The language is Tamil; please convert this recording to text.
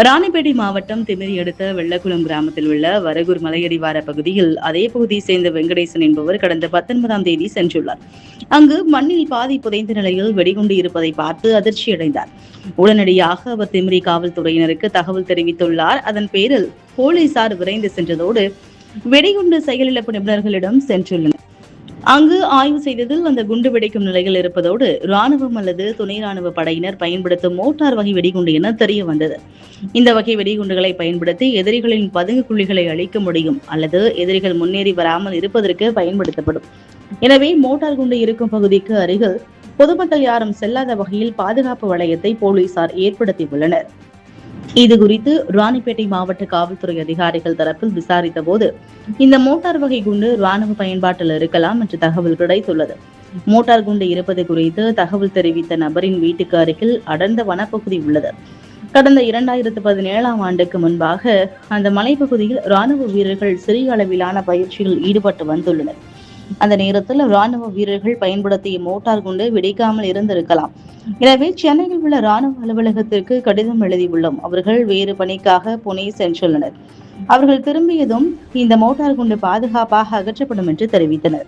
ராணிப்பேட்டை மாவட்டம் திமிரி அடுத்த வெள்ளக்குளம் கிராமத்தில் உள்ள வரகூர் மலையடிவார பகுதியில் அதே பகுதியை சேர்ந்த வெங்கடேசன் என்பவர் கடந்த 19ஆம் தேதி சென்றுள்ளார். அங்கு மண்ணில் பாதி புதைந்த நிலையில் வெடிகுண்டு இருப்பதை பார்த்து அதிர்ச்சியடைந்தார். உடனடியாக அவர் திமிரி காவல்துறையினருக்கு தகவல் தெரிவித்துள்ளார். அதன் பேரில் போலீசார் விரைந்து சென்றதோடு வெடிகுண்டு செயலிழப்பு நிபுணர்களிடம் சென்றுள்ளனர். அங்கு ஆய்வு செய்ததில் அந்த குண்டு வெடிக்கும் நிலையில் இருப்பதோடு ராணுவம் அல்லது துணை ராணுவ படையினர் பயன்படுத்தும் மோட்டார் வகை வெடிகுண்டு என தெரிய வந்தது. இந்த வகை வெடிகுண்டுகளை பயன்படுத்தி எதிரிகளின் பதுங்கு குழிகளை அழிக்க முடியும் அல்லது எதிரிகள் முன்னேறி வராமல் இருப்பதற்கு பயன்படுத்தப்படும். எனவே மோட்டார் குண்டு இருக்கும் பகுதிக்கு அருகில் பொதுமக்கள் யாரும் செல்லாத வகையில் பாதுகாப்பு வளையத்தை போலீசார் ஏற்படுத்தியுள்ளனர். இதுகுறித்து ராணிப்பேட்டை மாவட்ட காவல்துறை அதிகாரிகள் தரப்பில் விசாரித்த போது இந்த மோட்டார் வகை குண்டு ராணுவ பயன்பாட்டில் இருக்கலாம் என்று தகவல் கிடைத்துள்ளது. மோட்டார் குண்டு இருப்பது குறித்து தகவல் தெரிவித்த நபரின் வீட்டுக்கு அருகில் அடர்ந்த வனப்பகுதி உள்ளது. கடந்த 2017ஆம் ஆண்டுக்கு முன்பாக அந்த மலைப்பகுதியில் ராணுவ வீரர்கள் சிறிய அளவிலான பயிற்சியில் ஈடுபட்டு வந்துள்ளனர். அந்த நேரத்தில் ராணுவ வீரர்கள் பயன்படுத்திய மோட்டார் குண்டு வெடிக்காமல் இருந்திருக்கலாம். எனவே சென்னையில் உள்ள ராணுவ அலுவலகத்திற்கு கடிதம் எழுதியுள்ளோம். அவர்கள் வேறு பணிக்காக புனே சென்றுள்ளனர். அவர்கள் திரும்பியதும் இந்த மோட்டார் குண்டு பாதுகாப்பாக அகற்றப்படும் என்று தெரிவித்தனர்.